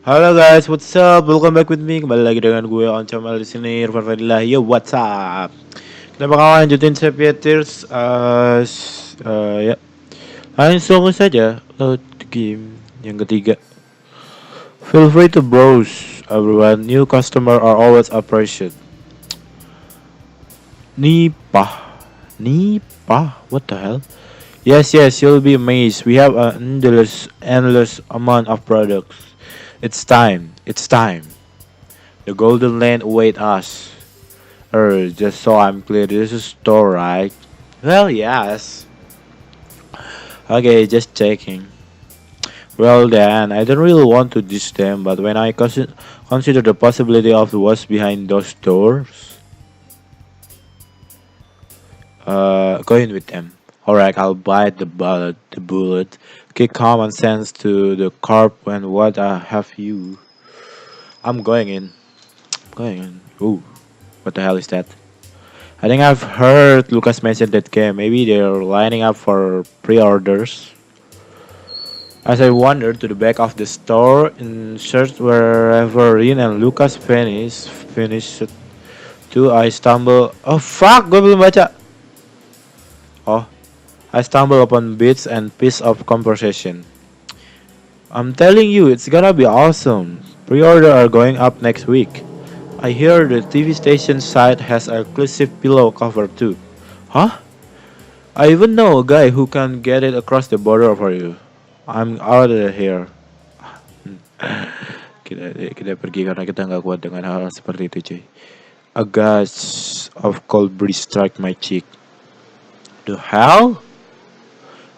Halo guys, what's up? Welcome back with me. Kembali lagi dengan gue Oncomel di sini. Irfan yo, what's up? Kita bakal lanjutin Sepia Tears. Ya, langsung saja game yang ketiga. Feel free to browse, everyone. New customer are always appreciated. Nipah, Nipah, what the hell? Yes, you'll be amazed. We have an endless amount of products. It's time. The golden land await us. Just so I'm clear, this is store, right? Well, yes. Okay, just checking. Well then, I don't really want to diss them, but when I consider the possibility of what's behind those doors, go in with them. Alright, I'll bite the bullet, kick common sense to the curb, and what have you? I'm going in. Going in. Ooh, what the hell is that? I think I've heard Lucas mention that game. Maybe they're lining up for pre-orders. As I wandered to the back of the store in search wherever Rin and Lucas finished too, I stumble. Oh fuck, gue belum baca. Oh, I stumble upon bits and piece of conversation. I'm telling you, it's gonna be awesome. Pre-order are going up next week. I hear the TV station site has a exclusive pillow cover too. Huh? I even know a guy who can get it across the border for you. I'm out of here. kita pergi karena kita nggak kuat dengan hal seperti itu, cuy. A gush of cold breeze struck my cheek. The hell?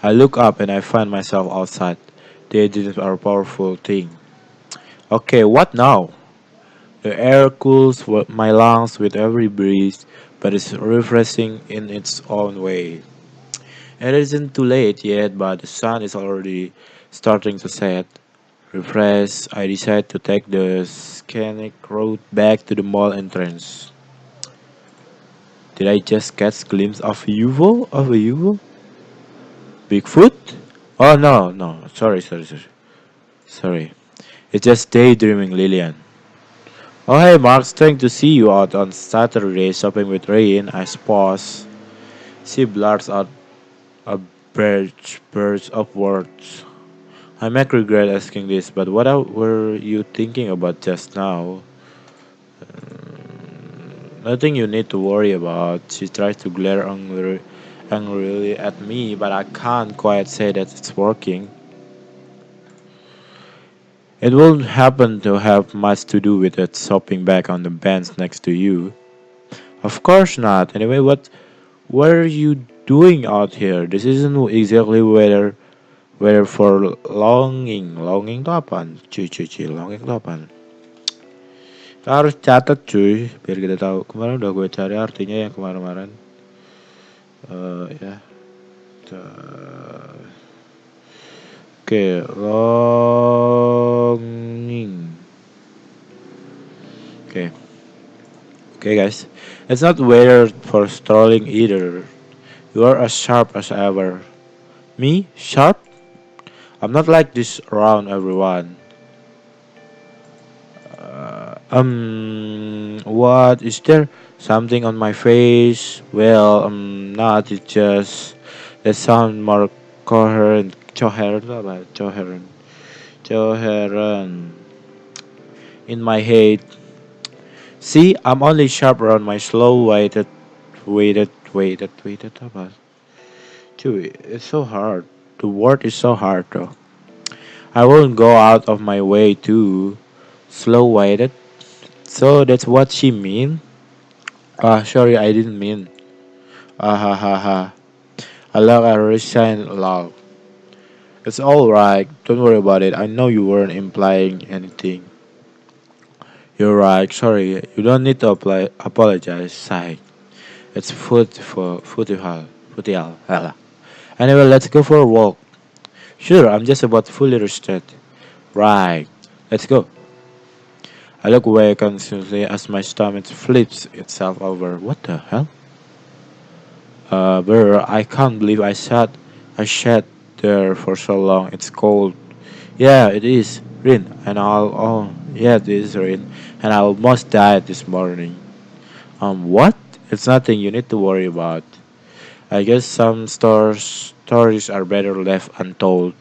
I look up and I find myself outside. The engines are a powerful thing. Okay, what now? The air cools my lungs with every breeze, but it's refreshing in its own way. It isn't too late yet, but the sun is already starting to set. Refreshed, I decide to take the scenic road back to the mall entrance. Did I just catch a glimpse of UFO? Of a UFO? Bigfoot? Oh no. Sorry. It's just daydreaming, Lillian. Oh hey Mark, trying to see you out on Saturday shopping with Rain. I suppose. She blurts out a burst of words. I might regret asking this, but were you thinking about just now? Nothing you need to worry about. She tries to glare angrily at me, but I can't quite say that it's working. It won't happen to have much to do with it shopping back on the bench next to you. Of course not. Anyway, what are you doing out here? This isn't exactly weather for longing. Longing itu apaan? Cuy, longing itu apaan? Kita harus catat cuy, biar kita tahu. Kemarin udah gue cari artinya yang kemarin-kemarin. Ya. Oke, longing. Okay, guys. It's not weather for strolling either. You are as sharp as ever. Me? Sharp? I'm not like this around everyone. What? Is there something on my face? Well, not. It's just that sound more coherent. Coherent apa? Coherent. In my head. See, I'm only sharp around my slow weighted apa? Cuy, it's so hard. The word is so hard though. I won't go out of my way to slow weighted. So that's what she mean? Sorry, I didn't mean. Ah ha ha ha. I love I resign loud. It's alright. Don't worry about it. I know you weren't implying anything. You're right. Sorry. You don't need to apologize. Sigh. It's futial. Anyway, let's go for a walk. Sure, I'm just about fully rested. Right. Let's go. I look away constantly as my stomach flips itself over. What the hell? Brr, I can't believe I sat there for so long. It's cold. Yeah, it is. Rin, and yeah, this is Rin, and I almost died this morning. What? It's nothing you need to worry about. I guess some stories are better left untold.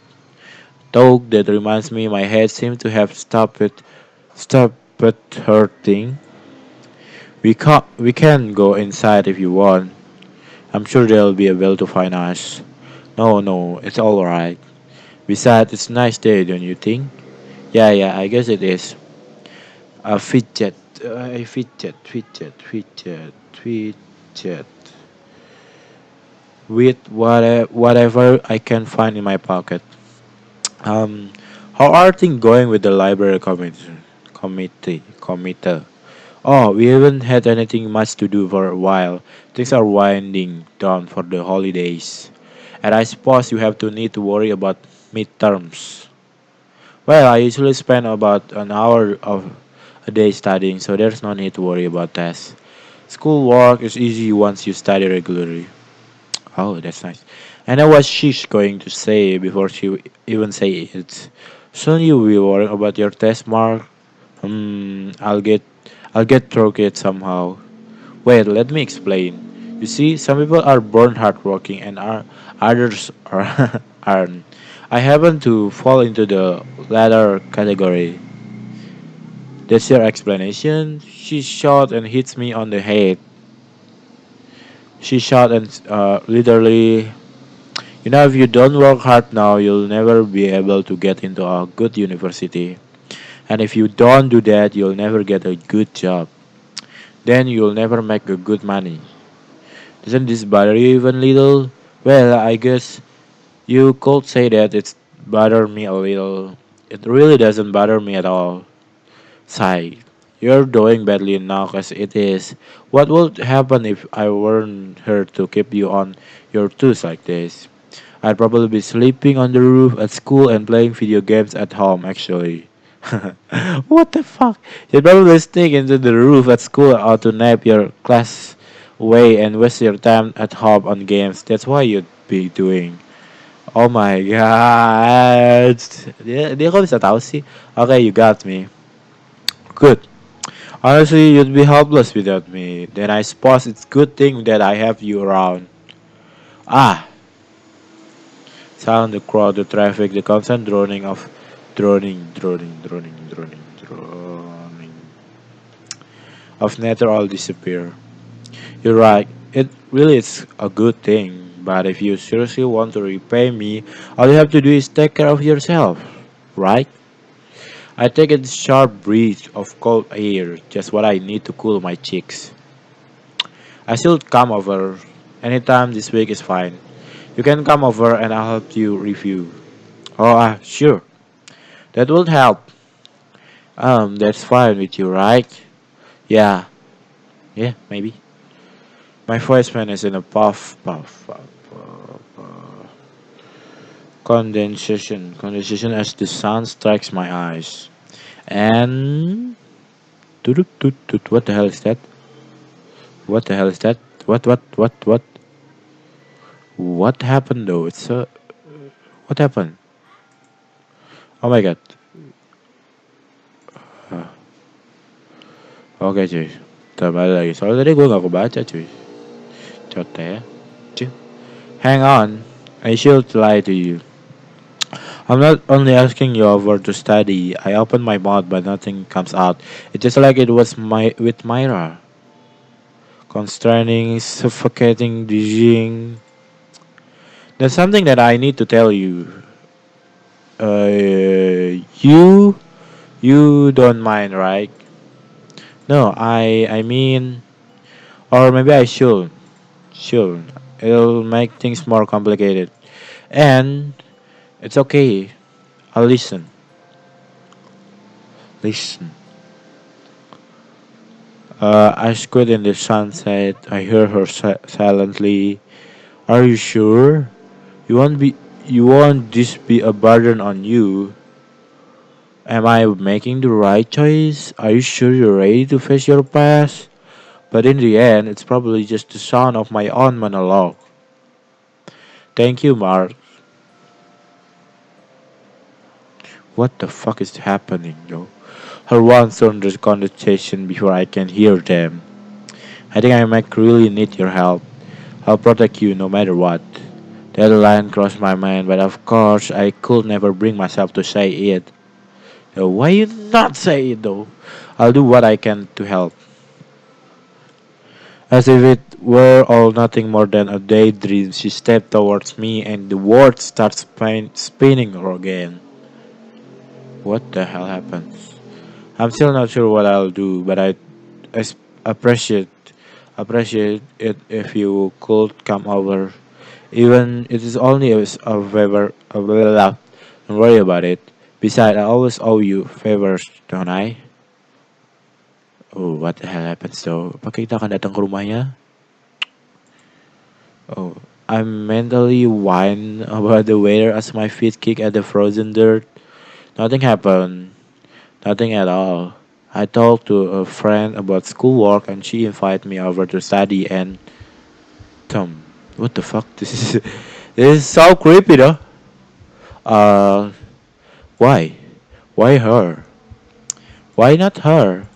Though that reminds me, my head seems to have stopped hurting. We can go inside if you want. I'm sure they'll be able to find us. No, no, it's all right. Besides, it's a nice day, don't you think? Yeah, yeah, I guess it is. A fidget with whatever I can find in my pocket. Um, how are things going with the library committee? Oh, we haven't had anything much to do for a while. Things are winding down for the holidays, and I suppose you have to need to worry about midterms. Well, I usually spend about an hour of a day studying, so there's no need to worry about tests. School work is easy once you study regularly. Oh, that's nice. And I was she's going to say before she even say it. Soon you will be worrying about your test mark. I'll get through it somehow. Wait, let me explain. You see, some people are born hardworking and others are aren't. I happen to fall into the latter category. That's your explanation? She shot and hits me on the head. She shot and literally, if you don't work hard now, you'll never be able to get into a good university. And if you don't do that, you'll never get a good job. Then you'll never make a good money. Doesn't this bother you even little? Well, I guess you could say that it's bother me a little. It really doesn't bother me at all. Sigh. You're doing badly enough as it is. What would happen if I weren't here to keep you on your toes like this? I'd probably be sleeping on the roof at school and playing video games at home, actually. What the fuck? You'd probably sneak into the roof at school or to nap your class away and waste your time at home on games. That's what you'd be doing. Oh my god. Dia kok bisa tahu sih? Okay, you got me. Good. Honestly, you'd be helpless without me. Then I suppose it's good thing that I have you around. Ah, sound, the crowd, the traffic, the constant droning of nature all disappear. You're right. It really is a good thing. But if you seriously want to repay me, all you have to do is take care of yourself, right? I take a sharp breath of cold air, just what I need to cool my cheeks. I should come over. Anytime this week is fine. You can come over and I'll help you review. Oh, sure. That would help. That's fine with you, right? Yeah, yeah, maybe. My voice man is in a puff. Condensation as the sun strikes my eyes. And what the hell is that? What the hell is that? What? What happened though? What happened? Oh my god. Uh, Oke cuy. Kembali lagi. Soalnya tadi gue gak kebaca cuy. Cote ya. Cuy. Hang on. I should lie to you. I'm not only asking you over to study. I open my mouth but nothing comes out. It's just like it was with Myra. Constraining, suffocating, dizzying. There's something that I need to tell you. You don't mind, right? No, I mean, or maybe I should. Should. It'll make things more complicated. And it's okay. I'll listen. Listen. I squid in the sunset. I hear her silently. Are you sure? You won't be. You won't this be a burden on you? Am I making the right choice? Are you sure you're ready to face your past? But in the end, it's probably just the sound of my own monologue. Thank you, Mark. What the fuck is happening, yo? Her once on the conversation before I can hear them. I think I might really need your help. I'll protect you no matter what. That line crossed my mind, but of course I could never bring myself to say it. Why you not say it though? I'll do what I can to help. As if it were all nothing more than a daydream, she stepped towards me and the words start spinning again. What the hell happened? I'm still not sure what I'll do, but I appreciate it if you could come over. Even it is only a favor. Don't worry about it. Besides, I always owe you favors, don't I? Oh, what the hell happened? So, pag kita ka datang ke rumahnya, oh, I'm mentally whine about the weather as my feet kick at the frozen dirt. Nothing happened. Nothing at all. I talked to a friend about schoolwork and she invited me over to study and Tom, what the fuck? This is so creepy though. Uh why? Why her? Why not her?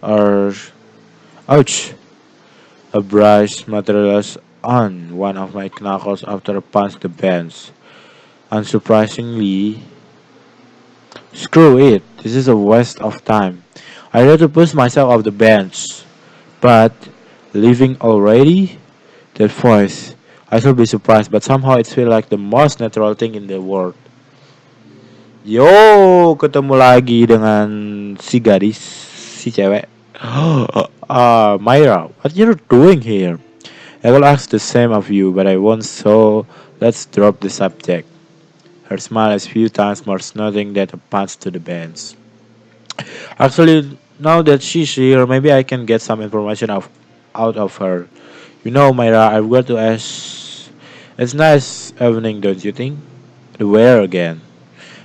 Or ouch. A brush materialized on one of my knuckles after I punched the bench. Unsurprisingly, screw it. This is a waste of time. I had to push myself off the bench. But leaving already? That voice. I should be surprised, but somehow it feels like the most natural thing in the world. Yo, ketemu lagi dengan si gadis, si cewek. Myra, what you're doing here? I will ask the same of you, but I won't, so let's drop the subject. Her smile is few times more snorting than a punch to the bench. Actually, now that she's here, maybe I can get some information out of her. You know, Myra, I've got to ask. It's nice evening, don't you think? The weather again.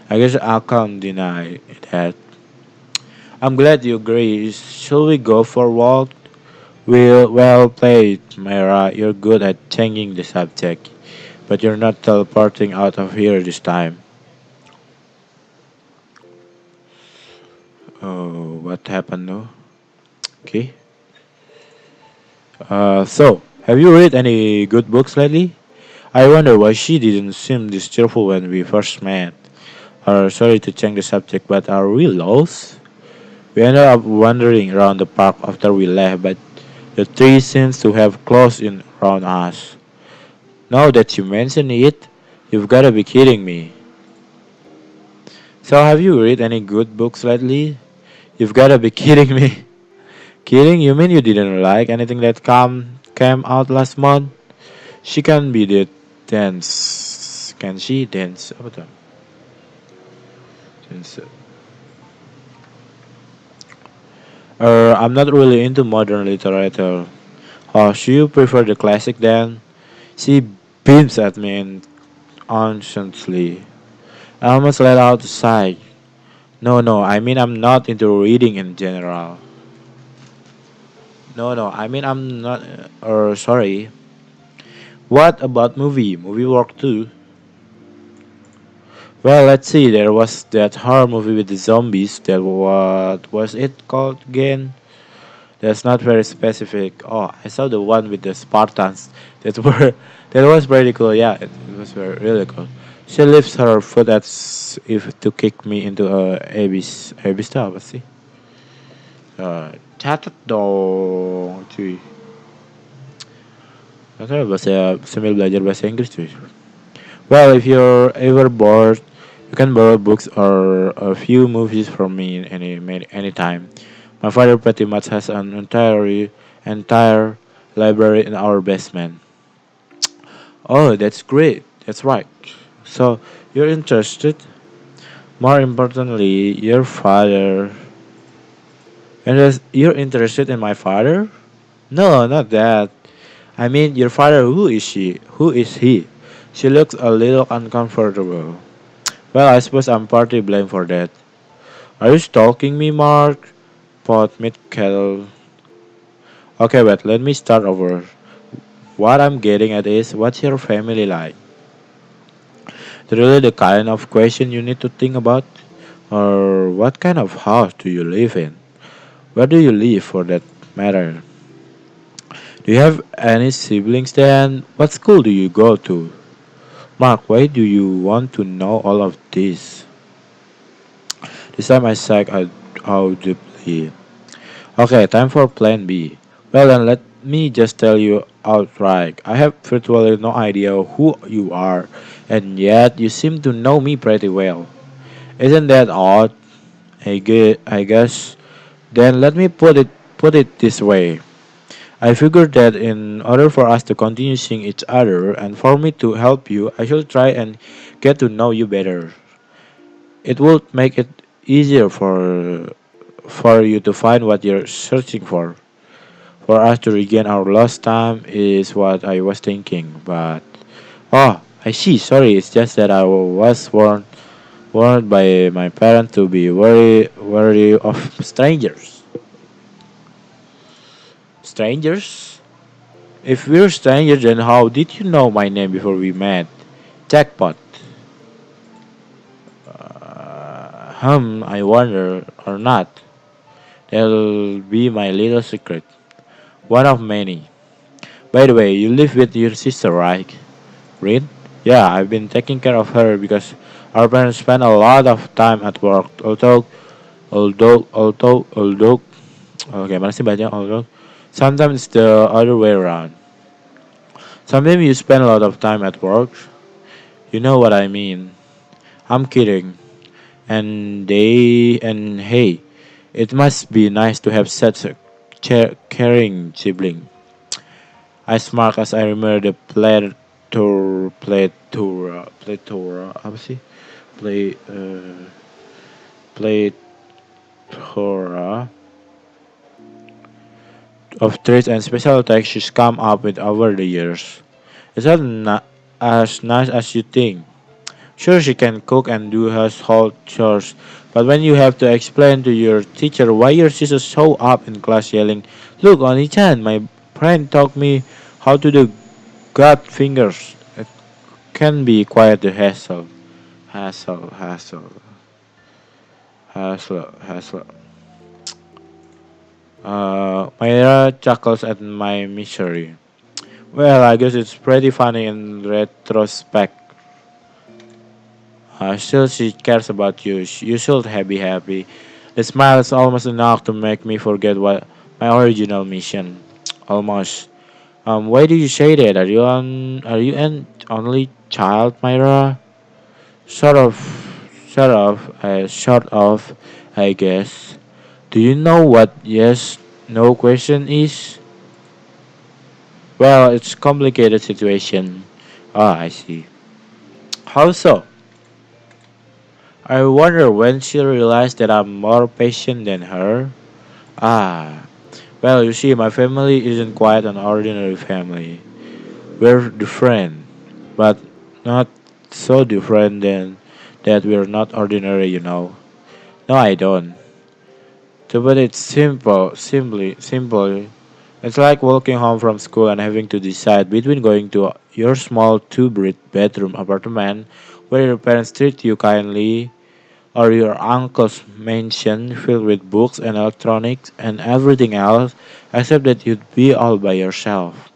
I guess I can't deny that. I'm glad you agree. Shall we go for a walk? Well played, Myra. You're good at changing the subject, but you're not teleporting out of here this time. Oh, what happened though? Okay. So, have you read any good books lately? I wonder why she didn't seem this cheerful when we first met. Sorry to change the subject, but are we lost? We ended up wandering around the park after we left, but the tree seems to have closed in around us. Now that you mention it, you've gotta be kidding me. So have you read any good books lately? You've gotta be kidding me. Kidding? You mean you didn't like anything that came out last month? She can be the dance. Can she dance? Apa tuh? Dance. I'm not really into modern literature. Oh, so you prefer the classic then? She beams at me innocently. I almost let out a sigh. No, I mean I'm not into reading in general. No, I mean I'm not. Or sorry. What about movie? Movie work too. Well, let's see. There was that horror movie with the zombies. That what was it called again? That's not very specific. Oh, I saw the one with the Spartans. That were that was pretty cool. Yeah, it was very really cool. She lifts her foot as if to kick me into a abyss tuh apa sih? Catat dong, cuy. Makanya sambil belajar bahasa Inggris cuy. Well, if you're ever bored, you can borrow books or a few movies from me anytime. My father pretty much has an entire library in our basement. Oh, that's great. That's right. So you're interested? More importantly, your father. And you're interested in my father? No, not that. I mean, your father. Who is she? Who is he? She looks a little uncomfortable. Well, I suppose I'm partly blamed for that. Are you stalking me, Mark? Pot mid kettle. Okay, but let me start over. What I'm getting at is, what's your family like? Really the kind of question you need to think about? Or what kind of house do you live in? Where do you live for that matter? Do you have any siblings then? What school do you go to? Mark, why do you want to know all of this? This time I sighed out audibly. Okay, time for plan B. Well then, let me just tell you outright. I have virtually no idea who you are, and yet you seem to know me pretty well. Isn't that odd? I guess. Then let me put it this way. I figured that in order for us to continue seeing each other and for me to help you, I should try and get to know you better. It would make it easier for you to find what you're searching for. For us to regain our lost time is what I was thinking. But oh, I see. Sorry, it's just that I was warned by my parents to be wary of strangers. Strangers? If we're strangers, then how did you know my name before we met? Jackpot. I wonder or not. That'll be my little secret. One of many. By the way, you live with your sister, right? Rin? Yeah, I've been taking care of her because our parents spend a lot of time at work. Although, okay, mana sih bacanya although? Sometimes it's the other way around. Sometimes you spend a lot of time at work. You know what I mean. I'm kidding. And hey, it must be nice to have such a caring sibling. I smart as I remember the plethora apa sih? Play plethora of traits and special attacks she's come up with over the years. It's not as nice as you think. Sure, she can cook and do household chores, but when you have to explain to your teacher why your sister show up in class yelling, "Look, Oni-chan, my friend taught me how to do gut fingers," it can be quite a hassle, hassle. Myra chuckles at my misery. Well, I guess it's pretty funny in retrospect. Still, she cares about you. You should be happy. The smile is almost enough to make me forget what my original mission. Almost. Why do you say that? Are you an only child, Myra? Sort of. Sort of. I guess. Do you know what yes, no question is? Well, it's complicated situation. Ah, I see. How so? I wonder when she realized that I'm more patient than her. Ah, well, you see, my family isn't quite an ordinary family. We're different, but not so different than that we're not ordinary, you know. No, I don't. To put it simply, it's like walking home from school and having to decide between going to your small two-bedroom apartment where your parents treat you kindly or your uncle's mansion filled with books and electronics and everything else except that you'd be all by yourself.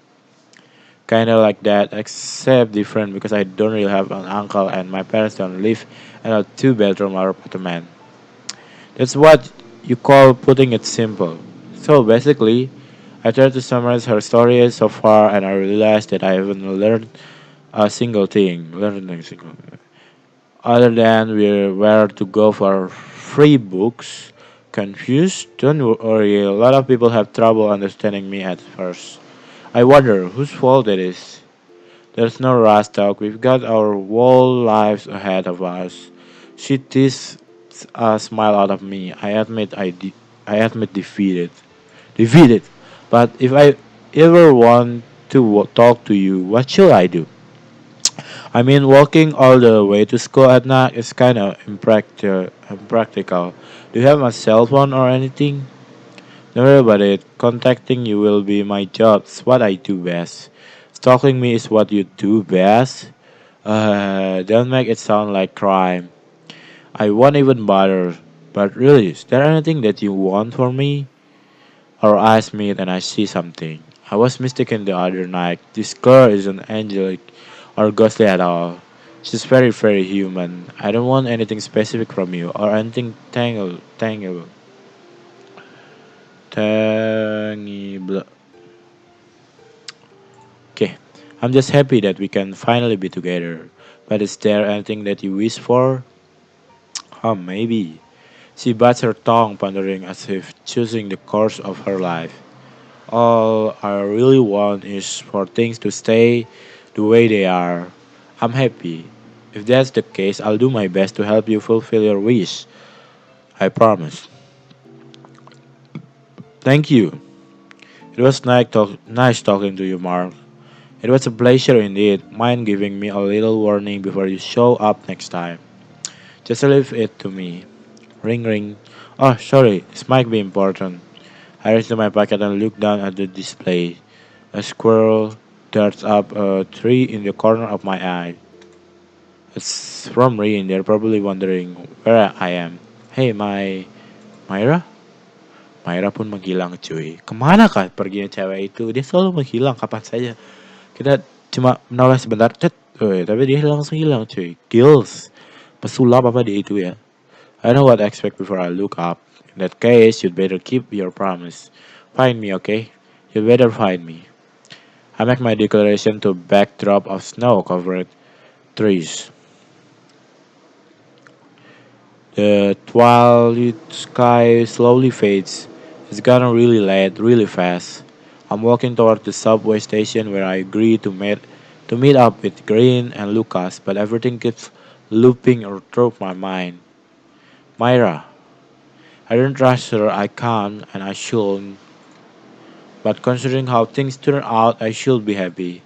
Kinda like that, except different because I don't really have an uncle and my parents don't live in a two-bedroom apartment. That's what you call putting it simple. So basically, I tried to summarize her story so far and I realized that I haven't learned a single thing. Learned a single other than where to go for free books. Confused? Don't worry, a lot of people have trouble understanding me at first. I wonder whose fault it is. There's no rush talk, we've got our whole lives ahead of us. She teased a smile out of me. I admit defeated. Defeated. But if I ever want to talk to you, what should I do? I mean, walking all the way to school at night is kind of impractical. Do you have a cell phone or anything? Don't worry about it. Contacting you will be my job. It's what I do best. Stalking me is what you do best. Don't make it sound like crime. I won't even bother. But really, is there anything that you want from me? Our eyes meet and I see something. I was mistaken the other night. This girl isn't angelic or ghostly at all. She's very, very human. I don't want anything specific from you or anything tangible. Okay, I'm just happy that we can finally be together. But is there anything that you wish for? Maybe. She bites her tongue, pondering as if choosing the course of her life. All I really want is for things to stay the way they are. I'm happy. If that's the case, I'll do my best to help you fulfill your wish. I promise. Thank you. It was nice talking to you, Mark. It was a pleasure indeed. Mind giving me a little warning before you show up next time? Just leave it to me. Ring ring. Oh, sorry, this might be important. I reached in my pocket and looked down at the display. A squirrel darts up a tree in the corner of my eye. It's from Rin. They're probably wondering where I am. Hey, Myra? Myra pun menghilang cuy. Kemana kah perginya cewek itu? Dia selalu menghilang kapan saja. Kita cuma menoleh sebentar, tapi dia langsung hilang cuy. Gills. Pesulap apa dia itu ya? I know what I expect before I look up. In that case, you'd better keep your promise. Find me, okay? You better find me. I make my declaration to backdrop of snow-covered trees. The twilight sky slowly fades. It's gotten really late, really fast. I'm walking toward the subway station where I agree to meet up with Green and Lucas, but everything keeps looping through my mind. Myra, I don't trust her. I can't, and I shouldn't. But considering how things turn out, I should be happy.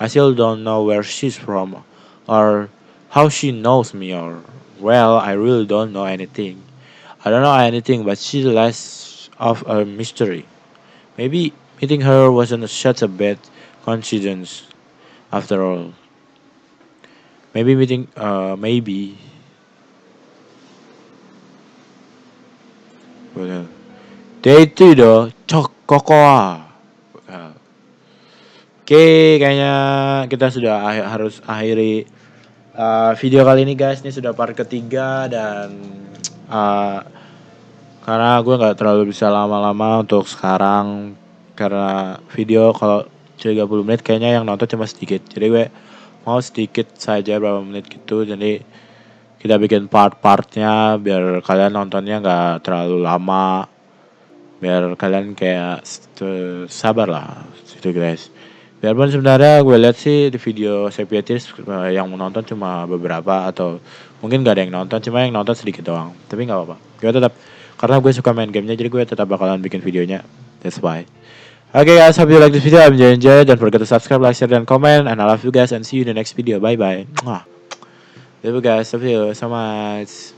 I still don't know where she's from, or how she knows me, or well, I really don't know anything. I don't know anything, but she's less of a mystery. Maybe meeting her wasn't such a bad coincidence after all. Maybe. Well, dia itu doh, cok kokoa. Oke, kayaknya kita sudah harus akhiri video kali ini guys. Ini sudah part ketiga dan uh, karena gue nggak terlalu bisa lama-lama untuk sekarang karena video kalau 30 menit kayaknya yang nonton cuma sedikit. Jadi gue mau sedikit saja berapa menit gitu. Jadi kita bikin part-partnya biar kalian nontonnya nggak terlalu lama. Biar kalian kayak sabar lah gitu guys. Biarpun sebenarnya gue lihat sih di video Sepia yang menonton cuma beberapa atau mungkin gak ada yang nonton, cuma yang nonton sedikit doang. Tapi nggak apa-apa. Gue tetap karena gue suka main gamenya, jadi gue tetap bakalan bikin videonya. That's why. Okay guys, hope you like this video. I'm enjoy. Don't forget to subscribe, like, share, dan comment. And I love you guys and see you in the next video. Bye bye. Love you guys. Love you so much.